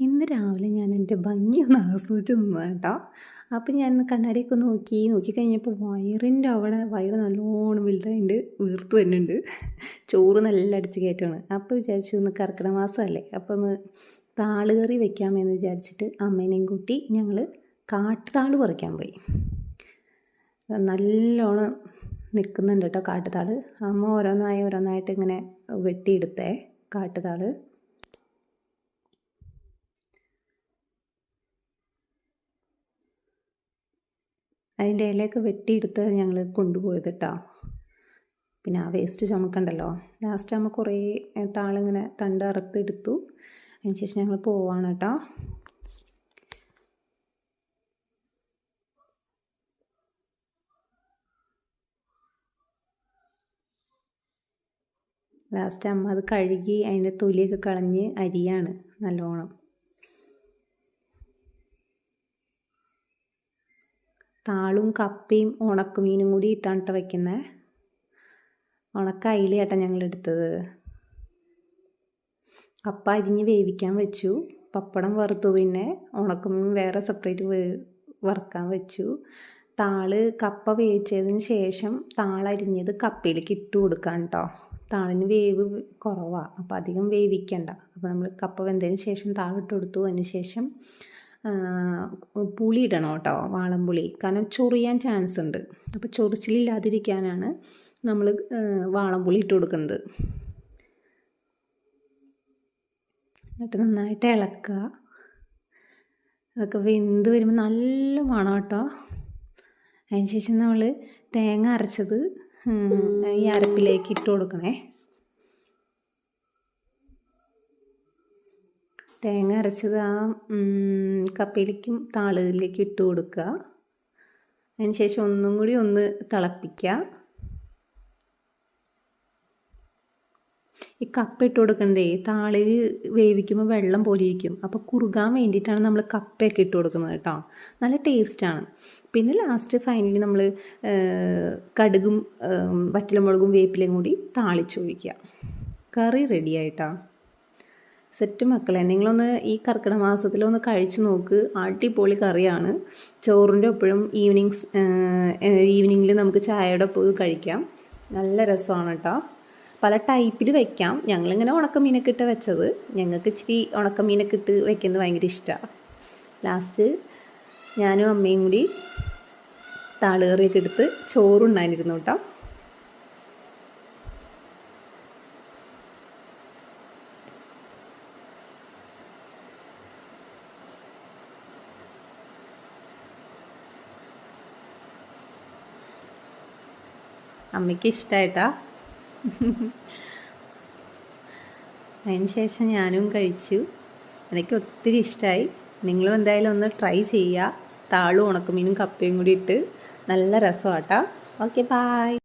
ഇന്ന് രാവിലെ ഞാൻ എൻ്റെ ഭംഗി ഒന്ന് ആസ്വദിച്ച് നിന്നതാണ് കേട്ടോ. അപ്പം ഞാൻ കണ്ണാടിയൊക്കെ നോക്കിക്കഴിഞ്ഞപ്പോൾ വയറിൻ്റെ അവിടെ വയറ് നല്ലോണം വലുതായിട്ട് വീർത്ത് വരുന്നുണ്ട്. ചോറ് നല്ല അടിച്ച് കയറ്റമാണ്. അപ്പോൾ വിചാരിച്ചു ഒന്ന് കർക്കിടക മാസമല്ലേ, അപ്പോൾ ഒന്ന് താള് കറി വെക്കാമെന്ന് വിചാരിച്ചിട്ട് അമ്മേനെയും കൂട്ടി ഞങ്ങൾ കാട്ടുതാള് പറിക്കാൻ പോയി. നല്ലോണം നിൽക്കുന്നുണ്ട് കേട്ടോ കാട്ടുതാള്. അമ്മ ഓരോന്നായിട്ട് ഇങ്ങനെ വെട്ടിയെടുത്തേ കാട്ടുതാള്. അതിൻ്റെ ഇലയൊക്കെ വെട്ടിയെടുത്ത് ഞങ്ങൾ കൊണ്ടുപോയത് കേട്ടോ. പിന്നെ ആ വേസ്റ്റ് ചുമക്കണ്ടല്ലോ. ലാസ്റ്റ് ആകുമ്പോൾ കുറേ താളിങ്ങനെ തണ്ട് അറുത്തെടുത്തു. അതിന് ശേഷം ഞങ്ങൾ പോവാണ് കേട്ടോ. ലാസ്റ്റ് അമ്മ അത് കഴുകി അതിൻ്റെ തൊലിയൊക്കെ കളഞ്ഞ് അരിയാണ് നല്ലോണം. താളും കപ്പയും ഉണക്കമീനും കൂടി ഇട്ടാണ് വയ്ക്കുന്നത്. ഉണക്ക അയിലയാട്ടോ ഞങ്ങൾ എടുത്തത്. കപ്പ അരിഞ്ഞ് വേവിക്കാൻ വെച്ചു, പപ്പടം വറുത്തു, പിന്നെ ഉണക്കമീൻ വേറെ സെപ്പറേറ്റ് വറുക്കാൻ വെച്ചു. താള് കപ്പ വേവിച്ചതിന് ശേഷം താളരിഞ്ഞത് കപ്പയിലേക്ക് ഇട്ട് കൊടുക്കാൻ കേട്ടോ. താളിന് വേവ് കുറവാണ്, അപ്പോൾ അധികം വേവിക്കണ്ട. അപ്പോൾ നമ്മൾ കപ്പ വെന്തതിന് ശേഷം താളിട്ട് കൊടുത്തു. അതിന് ശേഷം പുളി ഇടണം കേട്ടോ, വാളംപുളി. കാരണം ചൊറിയാൻ ചാൻസ് ഉണ്ട്. അപ്പോൾ ചൊറിച്ചിലില്ലാതിരിക്കാനാണ് നമ്മൾ വാളംപുളി ഇട്ട് കൊടുക്കുന്നത്. എന്നിട്ട് നന്നായിട്ട് ഇളക്കുക. അതൊക്കെ വെന്ത് വരുമ്പോൾ നല്ല മണം കേട്ടോ. അതിന് ശേഷം നമ്മൾ തേങ്ങ അരച്ചത് ഈ അരപ്പിലേക്ക് ഇട്ട് കൊടുക്കണേ. തേങ്ങ അരച്ചത് ആ കപ്പയിലേക്കും താളിലേക്കും ഇട്ട് കൊടുക്കുക. അതിന് ശേഷം ഒന്നും കൂടി ഒന്ന് തിളപ്പിക്കുക. ഈ കപ്പ ഇട്ട് കൊടുക്കുന്നതേ താളിൽ വേവിക്കുമ്പോൾ വെള്ളം പോലെ ഇരിക്കും. അപ്പോൾ കുറുകാൻ വേണ്ടിയിട്ടാണ് നമ്മൾ കപ്പയൊക്കെ ഇട്ട് കൊടുക്കുന്നത് കേട്ടോ. നല്ല ടേസ്റ്റാണ്. പിന്നെ ലാസ്റ്റ് ഫൈനലി നമ്മൾ കടുകും വറ്റൽമുളകും വേപ്പിലയും കൂടി താളിച്ചൊഴിക്കുക. കറി റെഡിയായിട്ടോ. സെറ്റ് മക്കളെ, നിങ്ങളൊന്ന് ഈ കർക്കിടക മാസത്തിലൊന്ന് കഴിച്ച് നോക്ക്. അടിപൊളി കറിയാണ്. ചോറിൻ്റെ ഒപ്പഴും ഈവനിങ്ങിൽ നമുക്ക് ചായയുടെ ഒപ്പം കഴിക്കാം. നല്ല രസമാണ് കേട്ടോ. പല ടൈപ്പിൽ വെക്കാം. ഞങ്ങളിങ്ങനെ ഉണക്കമീനൊക്കെ ഇട്ട് വെച്ചത്. ഞങ്ങൾക്ക് ഇച്ചിരി ഉണക്കമീനൊക്കെ ഇട്ട് വെക്കുന്നത് ഭയങ്കര ഇഷ്ടമാണ്. ലാസ്റ്റ് ഞാനും അമ്മയും കൂടി താളുകറിയൊക്കെ എടുത്ത് ചോറുണ്ടായിരുന്നു കേട്ടോ. അമ്മയ്ക്ക് ഇഷ്ടമായിട്ടാ. അതിന് ശേഷം ഞാനും കഴിച്ചു. എനിക്ക് ഒത്തിരി ഇഷ്ടമായി. നിങ്ങളും എന്തായാലും ഒന്ന് ട്രൈ ചെയ്യുക. താളും ഉണക്കമീനും കപ്പയും കൂടി ഇട്ട് നല്ല രസമാട്ടോ. Okay, bye.